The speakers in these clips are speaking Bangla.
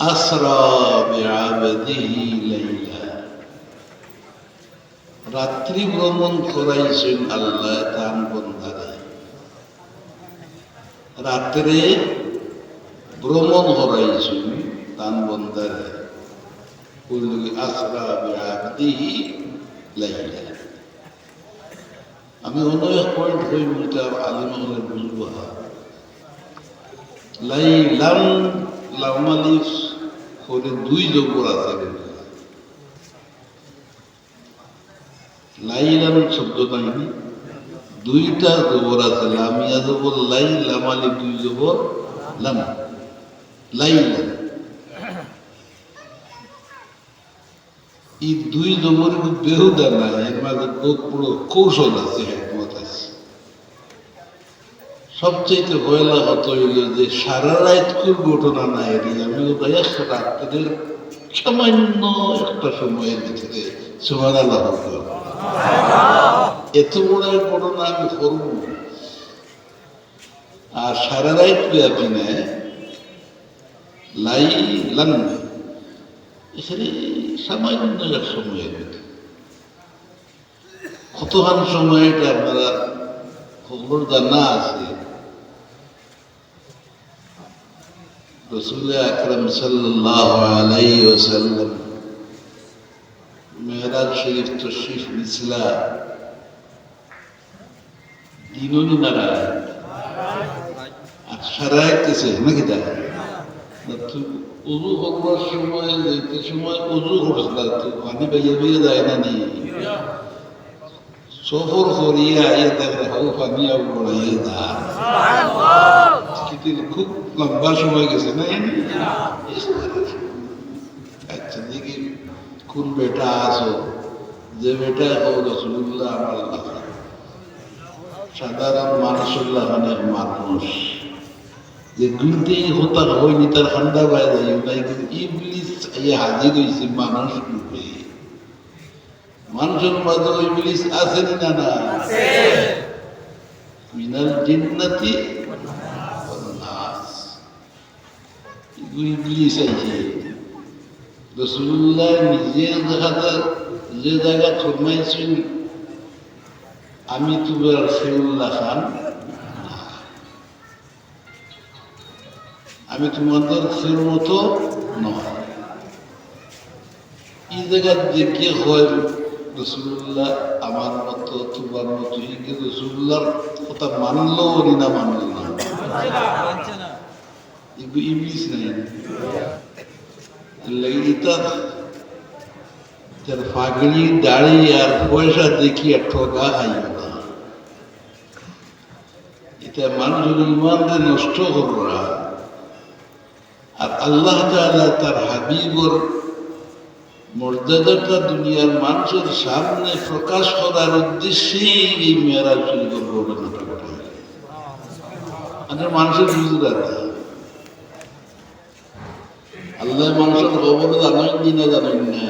আসরা বিআবদিহি লাইলা, রাত্রি ভ্রমণ করাইছেন আল্লাহ তার বন্দারে। রাত্রে ভ্রমণ করাইছেন তার বন্দারে। আসরা বিআবদিহি লাইলা। আমি অন্য এক পয়েন্ট হই বলতে আলিম হলে বুঝবো। লাইলাম লামালিফ করে দুই জবর আছে। লাইলাম শব্দটা দুইটা জবর আছে, লামিয়া জবর লাই, লামালিফ দুই জবর লাম। লাইলাম এই দুই জবর বেহুদা না, এর মাঝে পুরো কৌশল আছে, একমত আছে। সবচেয়ে ভয়লা কথা হইল যে সারা রাতকুর ঘটনা না এটি আমি রাত্রের সামান্য একটা সময়ের ভিতরে সুবহানাল্লাহ এত বড় ঘটনা আমি করব। আর সারা রাত ব্যাপী নেয় লাইলান, এখানে সামান্য এক সময়ের ভিতরে কতখান সময়টা আপনারা খবর জানা আছে। রসুল আকরাম সাল্লাল্লাহু আলাইহি ওয়াসাল্লাম মেরাজ শরীফ তশরিফ নিছিলা দিনই নারায় সারাইতেছে নাকি তা উজু করবার সময় যাইতে সময় উজু করছিল তো পানি বাইয়ে বাইয়ে যায় না নি সফর করিয়া আইয়া দেখে হাউ পানি আউ বড়াইয়া যা কিন্তু খুব লম্বা সময় গেছে না। আচ্ছা দেখি কোন বেটা আছো, যে বেটা রসুল্লাহ আমার সাধারণ মানুষুল্লাহ অনেক মানুষ যে গুনতেই হতা হয়নি তার ঠান্ডা বাইরে যায় কিন্তু ইবলিস হাজির হয়েছে মানুষ রূপে। মানুষের মাঝে ইবলিস আছে না না মিনাল জিন্নাতি ইবলিস আছে। রাসূলুল্লাহ নিজের জায়গাটা যে জায়গা ফরমাইছেন আমি তোমার রাসূলুল্লাহ খান, আমি তোমাদের ফের মতো নয়। এই জায়গার যে কে হয় রাসূলুল্লাহ আমার মতো তোমার মতো, কিন্তু রাসূলুল্লাহর কথা মানলো না মানলো না ইবলিস নাই লেগিটা তার পাগড়ি দাড়ি আর পয়সা দেখিয়ে ঠকা খাইব না। এটা মানুষের ইমানদের নষ্ট করা। আর আল্লাহ তাআলা তার হাবিবর মর্যাদাটা দুনিয়ার মানুষের সামনে প্রকাশ করার উদ্দেশ্যেই এই মেরাজ শরীফের ঘটনাটা ঘটায়। আমাদের মানুষের বুঝতে আল্লাহ মানুষের খবর জানেন কিনা জানেন না,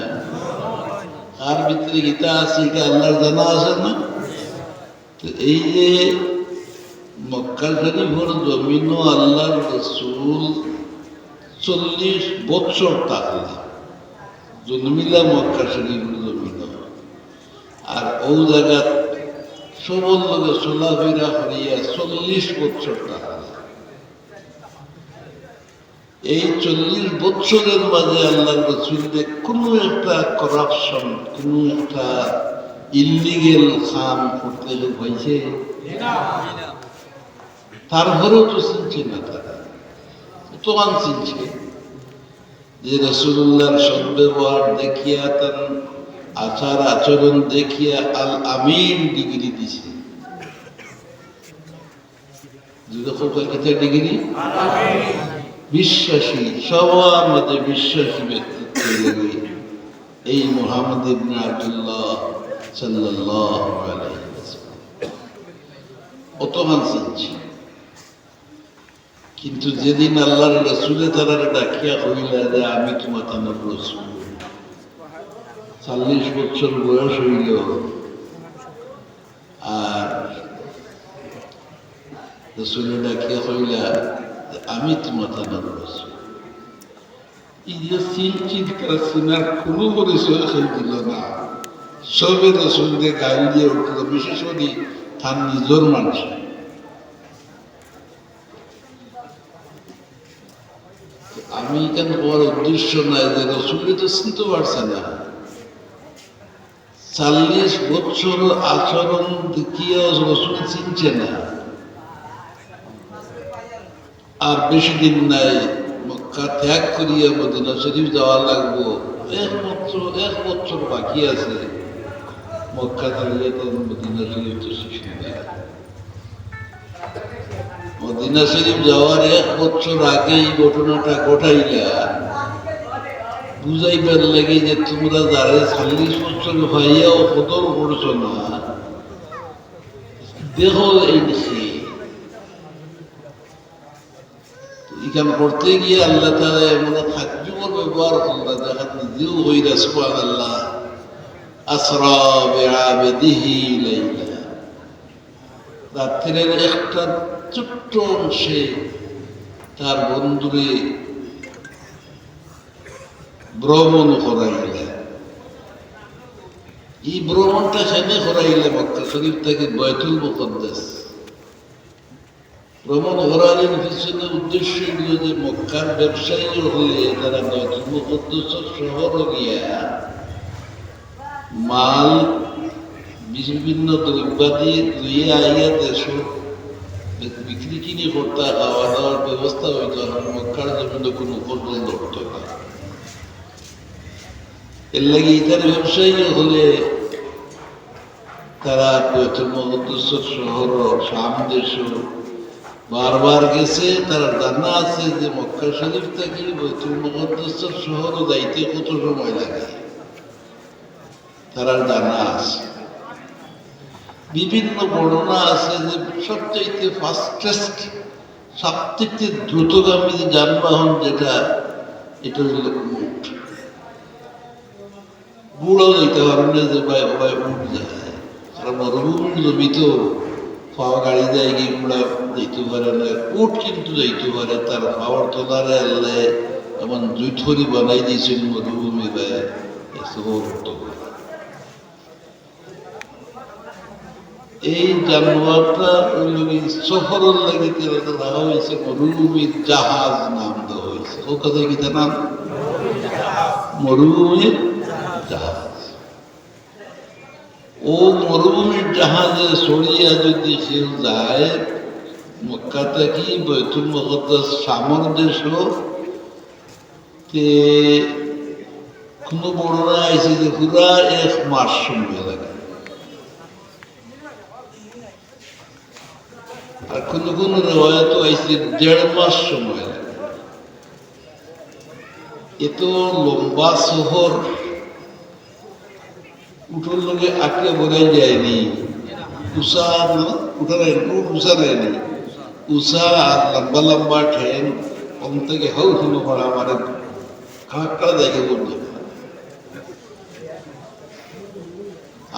আর ভিতরে গীতা আছে কি আল্লাহর জানা আছে না। তো এই যে মক্কা শরীফের জমিনও আল্লাহর রাসূল 40 বছর থাকলে জন্মিলা মক্কা শরীফের জমিন। আর ও জায়গা সবল লোকে চলাফেরা করিয়া 40 বছর থাকলে। এই 40 বছরের মাঝে আল্লাহ রাসূলকে কোনো একটা করাপশন, কোনো একটা ইলিগেল কাম করতে হয়েছে? তারপরেও তো চিনছে না তারা, তখন চিনছে যে রাসূলুল্লাহর সদ্ব্যবহার দেখিয়া, তার আচার আচরণ দেখিয়া আল আমিন ডিগ্রি দিছে। ডিগ্রি বিশ্বাসী, সবার মধ্যে বিশ্বাসী ব্যক্তিত্ব এই মুহাম্মদ ইবনে আব্দুল্লাহ সাল্লাল্লাহু আলাইহি ওয়াসাল্লাম অতমান চিনছে। কিন্তু যেদিন আল্লাহর রাসূলে তারা ডাকিয়া হইলা যে আমি তোমার আমার রাসূল, 40 বছর বয়স হইল, আর রাসূলে ডাকিয়া হইলা আমি তোমার আমার রাসূল, এই যে চিনচিত করে সিনার কোনো পরিচয় খেয়ে দিল না, সবের সঙ্গে গাড়ি দিয়ে উঠল, বিশেষ করে তার নিজের মানুষ। আমি এখানে হওয়ার উদ্দেশ্য নাই যে রসুলকে তো চিনতে পারছে না। 40 বছর আচরণ দেখিয়ে রসুল চিনছে না। আর বেশি দিন নাই মক্কা ত্যাগ করিয়া মদিনা শরীফ যাওয়া লাগবো। এক বছর বাকি আছে মক্কা দাঁড়িয়ে তো মদিনা শরীফ তো শিখে যায়। মদিনা শরীফ যাওয়ার 1 বছর আগে এই ঘটনাটা ঘটাইলা বুঝাইবার লাগে যে তোমরা যারা 40 বছর ভাইয়াও কদর করছো না, দেখো এই দেশে এখানে করতে গিয়ে আল্লাহ তারা এমন থাকজুবর ব্যবহার করলা, দেখা নিজেও হইরা সুবহানাল্লাহ আসরা বিআবদিহি লাইলা। রাত্রের একটা ছোট্ট অংশে তার বন্ধুরে ভ্রমণ করাইলে। এই ভ্রমণটা সেনে করাইলে মক্কা শরীফ থেকে বাইতুল মুকদ্দাস ভ্রমণ করার পিছনে উদ্দেশ্য হল যে মক্কার ব্যবসায়ী হলে তারা বাইতুল মুকদ্দাস শহর গিয়া মাল বিভিন্ন দ্রব্যাদি লইয়া আইয়া দেশ বিক্রি কিনে করতে, খাওয়া দাওয়ার ব্যবস্থা হইত না। মক্কার জন্য কোনো কন্ট্রোল ধরত না। এর লাগে ইতার ব্যবসায়ী হলে তারা বাইতুল মুকদ্দাস শহর শাম দেশ বারবার গেছে। তারা জানা আছে যে মক্কা শরীফ থেকে বাইতুল মুকদ্দাস শহর যাইতে কত সময় লাগে, তারা জানা আছে। বিভিন্ন বর্ণনা আছে যে সবচেয়ে ফাস্টেস্ট, সবথেকে দ্রুতগামী যানবাহন যেটা, এটা হল উট। বুড়াও যাইতে পারবে না যে ভাই ভাই উঠ যায়, কারণ মরুভূমির জমি তো পাওয়া গাড়ি যায় গিয়ে বুড়া যাইতে পারে না। উট কিন্তু যাইতে পারে, তার পাওয়ার তোলারে আল্লাহ এমন জুঠরি বানাই দিয়েছেন মরুভূমি ভাই করতে পারে। এই জানোয়ারটা সফরের লাগে দেওয়া হয়েছে মরুভূমির জাহাজ নাম দেওয়া হয়েছে। ও কথা কি নাম? মরুভূমির জাহাজ। ও মরুভূমির জাহাজে সরিয়া যদি কেউ যায় মক্কা থেকে বাইতুল মুকদ্দাস শামের দেশ, কোনো বর্ণনা আছে যে পুরা 1 মাস সময় লাগে, আর কোনো কোনো রেওয়ায়ত আইছে 1.5 মাস সময় লাগে। এত লম্বা শহর উঠোর লোকে আটকে বোঝাই যায়নি। উষা উষা নেয়নি, উষা আর লম্বা লম্বা ঠেন কম থেকে হাউ শুনো পড়া আমার কাঁকড়া দেখে বলতে।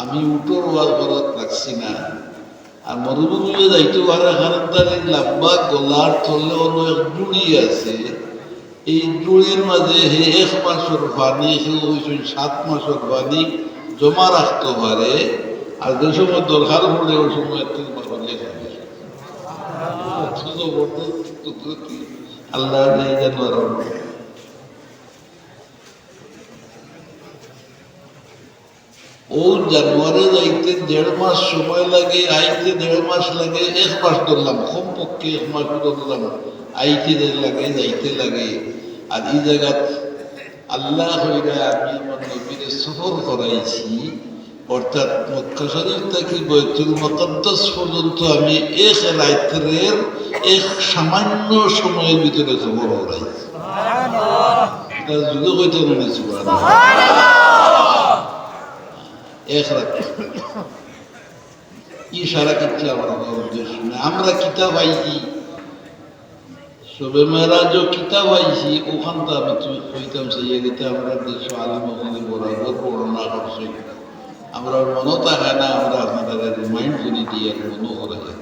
আমি উটোর ওয়াজ করার রাখছি না। আর মরুভূমিতে যাইতে পারে কারণ তার এই লম্বা গলার তলে অন্য এক জুড়ি আছে। এই জুড়ির মাঝে 1 মাসের পানি, 7 মাসের পানি জমা রাখতে পারে। আর যে সময় দরকার পড়ে ওই সময় আল্লাহ ও জানুয়ারি যাইতে 1.5 মাস সময় লাগে, আইতে 1.5 মাস লাগে। 1 মাস ধরলাম, কমপক্ষে 1 মাস ধরলাম, আইতে লাগে যাইতে লাগে। আর এই জায়গা আল্লাহ হইরা আমি আমার নবীরে সফর করাইছি, অর্থাৎ মক্কা শরীফ থেকে বাইতুল মুকদ্দাস পর্যন্ত আমি 1 রাত্রের 1 সামান্য সময়ের ভিতরে সফর করাইছি। এটা যুগে কইতে মনে সুবহানাল্লাহ, 1 রাত। ইশারা করছে আমার উদ্দেশ্য না। আমরা কিতাব আইছি, সবে মেরাজ কিতাব আইছি, ওখানটা আমি কইতাম সেই দিতে আমরা দেশ আলিম বরাবর বর্ণনা করছি। আমরা মনে থাকে না, আমরা আপনাদের রিমাইন্ড করে দিয়ে মনে করা যায়।